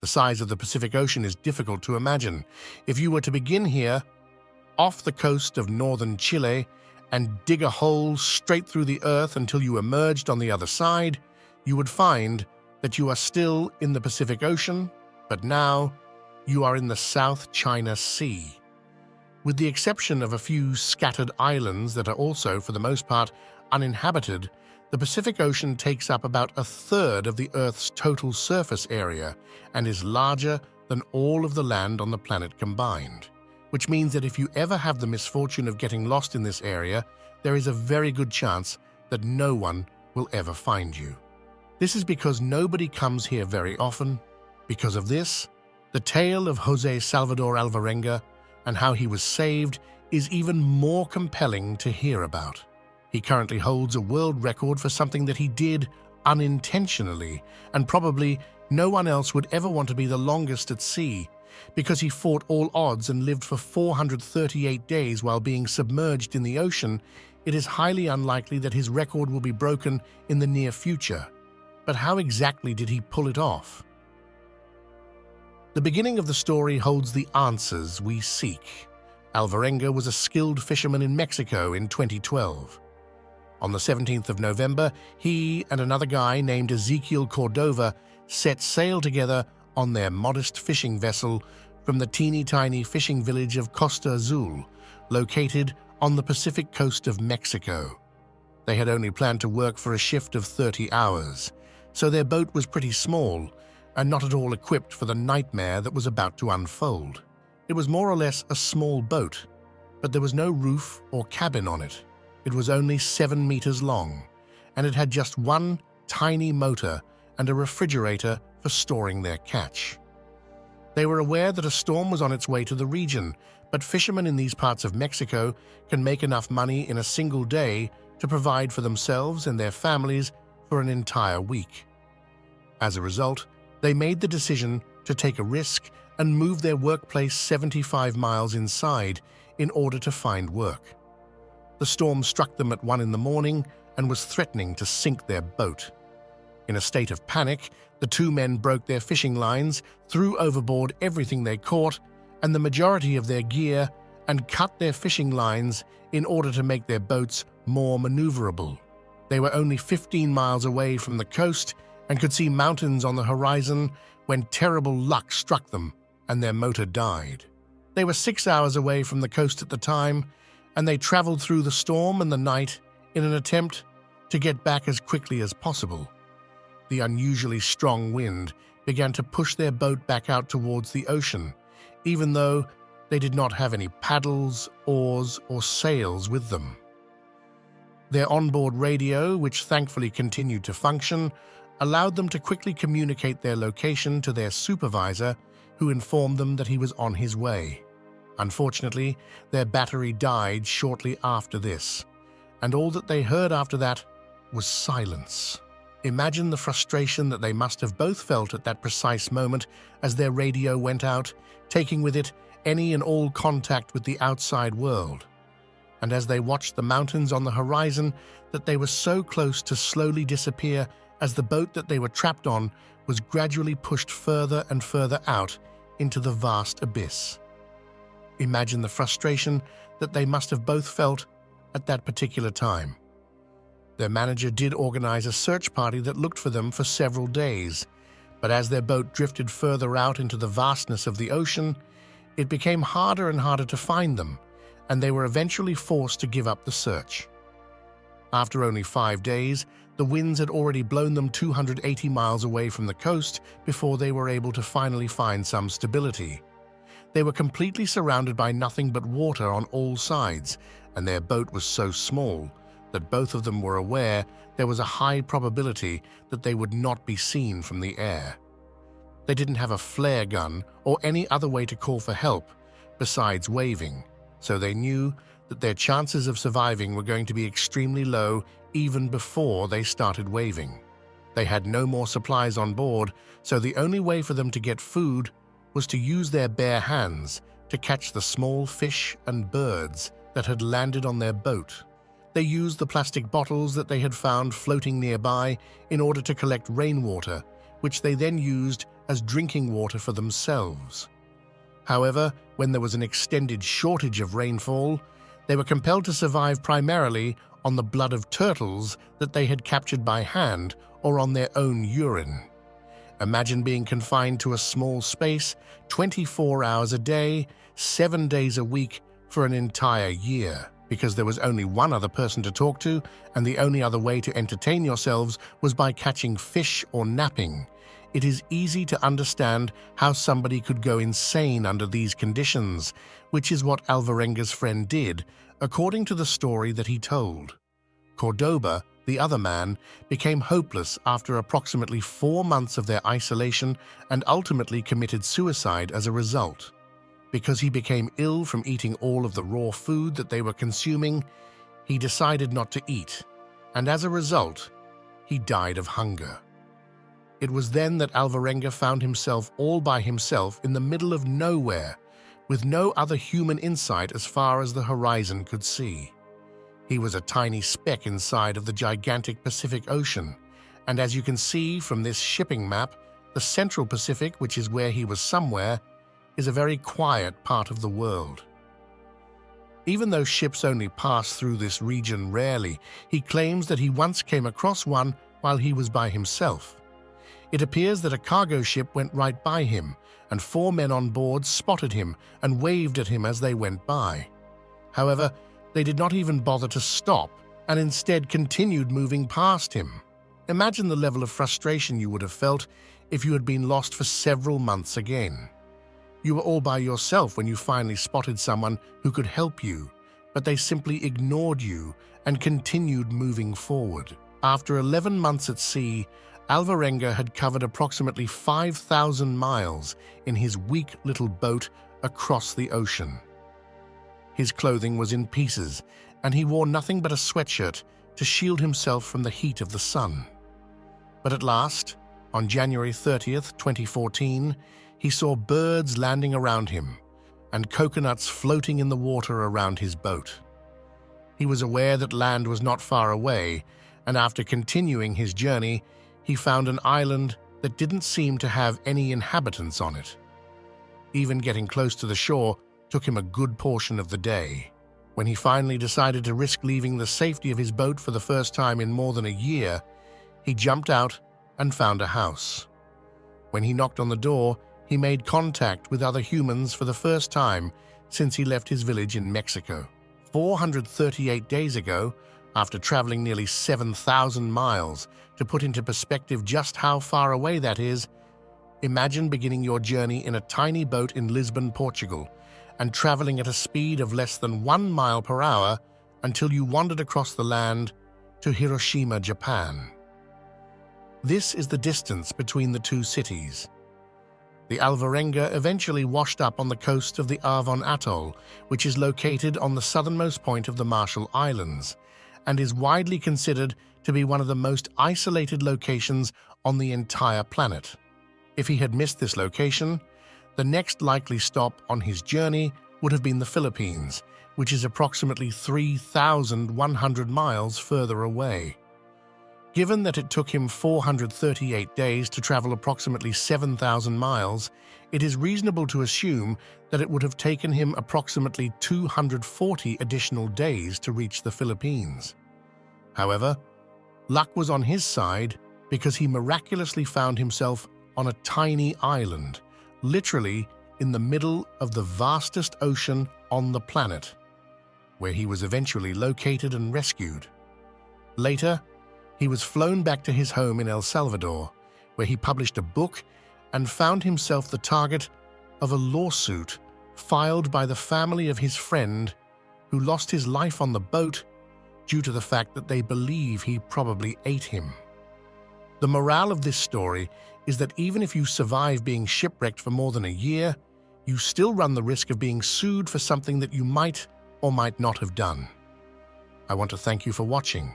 The size of the Pacific Ocean is difficult to imagine. If you were to begin here, off the coast of northern Chile, and dig a hole straight through the earth until you emerged on the other side, you would find that you are still in the Pacific Ocean, but now you are in the South China Sea. With the exception of a few scattered islands that are also, for the most part, uninhabited, the Pacific Ocean takes up about a third of the Earth's total surface area and is larger than all of the land on the planet combined. Which means that if you ever have the misfortune of getting lost in this area, there is a very good chance that no one will ever find you. This is because nobody comes here very often. Because of this, the tale of José Salvador Alvarenga and how he was saved is even more compelling to hear about. He currently holds a world record for something that he did unintentionally, and probably no one else would ever want to be the longest at sea, because he fought all odds and lived for 438 days while being submerged in the ocean. It is highly unlikely that his record will be broken in the near future. But how exactly did he pull it off? The beginning of the story holds the answers we seek. Alvarenga was a skilled fisherman in Mexico in 2012. On the 17th of November, he and another guy named Ezequiel Cordova set sail together on their modest fishing vessel from the teeny-tiny fishing village of Costa Azul, located on the Pacific coast of Mexico. They had only planned to work for a shift of 30 hours, so their boat was pretty small and not at all equipped for the nightmare that was about to unfold. It was more or less a small boat, but there was no roof or cabin on it. It was only 7 meters long, and it had just one tiny motor and a refrigerator for storing their catch. They were aware that a storm was on its way to the region, but fishermen in these parts of Mexico can make enough money in a single day to provide for themselves and their families for an entire week. As a result, they made the decision to take a risk and move their workplace 75 miles inside in order to find work. The storm struck them at 1 in the morning and was threatening to sink their boat. In a state of panic, the two men broke their fishing lines, threw overboard everything they caught and the majority of their gear, and cut their fishing lines in order to make their boats more maneuverable. They were only 15 miles away from the coast and could see mountains on the horizon when terrible luck struck them and their motor died. They were 6 hours away from the coast at the time, and they traveled through the storm and the night in an attempt to get back as quickly as possible. The unusually strong wind began to push their boat back out towards the ocean, even though they did not have any paddles, oars, or sails with them. Their onboard radio, which thankfully continued to function, allowed them to quickly communicate their location to their supervisor, who informed them that he was on his way. Unfortunately, their battery died shortly after this, and all that they heard after that was silence. Imagine the frustration that they must have both felt at that precise moment as their radio went out, taking with it any and all contact with the outside world. And as they watched the mountains on the horizon, that they were so close to slowly disappear as the boat that they were trapped on was gradually pushed further and further out into the vast abyss. Imagine the frustration that they must have both felt at that particular time. Their manager did organize a search party that looked for them for several days, but as their boat drifted further out into the vastness of the ocean, it became harder and harder to find them, and they were eventually forced to give up the search. After only 5 days, the winds had already blown them 280 miles away from the coast before they were able to finally find some stability. They were completely surrounded by nothing but water on all sides, and their boat was so small that both of them were aware there was a high probability that they would not be seen from the air. They didn't have a flare gun or any other way to call for help besides waving, so they knew that their chances of surviving were going to be extremely low even before they started waving. They had no more supplies on board, so the only way for them to get food was to use their bare hands to catch the small fish and birds that had landed on their boat. They used the plastic bottles that they had found floating nearby in order to collect rainwater, which they then used as drinking water for themselves. However, when there was an extended shortage of rainfall, they were compelled to survive primarily on the blood of turtles that they had captured by hand or on their own urine. Imagine being confined to a small space 24 hours a day, 7 days a week for an entire year, because there was only one other person to talk to, and the only other way to entertain yourselves was by catching fish or napping. It is easy to understand how somebody could go insane under these conditions, which is what Alvarenga's friend did, according to the story that he told. Cordoba, the other man, became hopeless after approximately 4 months of their isolation and ultimately committed suicide as a result. Because he became ill from eating all of the raw food that they were consuming, he decided not to eat, and as a result, he died of hunger. It was then that Alvarenga found himself all by himself in the middle of nowhere, with no other human in sight as far as the horizon could see. He was a tiny speck inside of the gigantic Pacific Ocean, and as you can see from this shipping map, the Central Pacific, which is where he was somewhere, is a very quiet part of the world. Even though ships only pass through this region rarely, he claims that he once came across one while he was by himself. It appears that a cargo ship went right by him, and 4 men on board spotted him and waved at him as they went by. However, they did not even bother to stop and instead continued moving past him. Imagine the level of frustration you would have felt if you had been lost for several months again. You were all by yourself when you finally spotted someone who could help you, but they simply ignored you and continued moving forward. After 11 months at sea, Alvarenga had covered approximately 5,000 miles in his weak little boat across the ocean. His clothing was in pieces, and he wore nothing but a sweatshirt to shield himself from the heat of the sun. But at last, on January 30th, 2014, he saw birds landing around him and coconuts floating in the water around his boat. He was aware that land was not far away, and after continuing his journey, he found an island that didn't seem to have any inhabitants on it. Even getting close to the shore took him a good portion of the day. When he finally decided to risk leaving the safety of his boat for the first time in more than a year, he jumped out and found a house. When he knocked on the door, he made contact with other humans for the first time since he left his village in Mexico. 438 days ago, after traveling nearly 7,000 miles, to put into perspective just how far away that is, imagine beginning your journey in a tiny boat in Lisbon, Portugal, and traveling at a speed of less than 1 mile per hour until you wandered across the land to Hiroshima, Japan. This is the distance between the two cities. The Alvarenga eventually washed up on the coast of the Avon Atoll, which is located on the southernmost point of the Marshall Islands, and is widely considered to be one of the most isolated locations on the entire planet. If he had missed this location, the next likely stop on his journey would have been the Philippines, which is approximately 3,100 miles further away. Given that it took him 438 days to travel approximately 7,000 miles, it is reasonable to assume that it would have taken him approximately 240 additional days to reach the Philippines. However, luck was on his side because he miraculously found himself on a tiny island, literally in the middle of the vastest ocean on the planet, where he was eventually located and rescued. Later, he was flown back to his home in El Salvador, where he published a book and found himself the target of a lawsuit filed by the family of his friend who lost his life on the boat due to the fact that they believe he probably ate him. The morale of this story is that even if you survive being shipwrecked for more than a year, you still run the risk of being sued for something that you might or might not have done. I want to thank you for watching.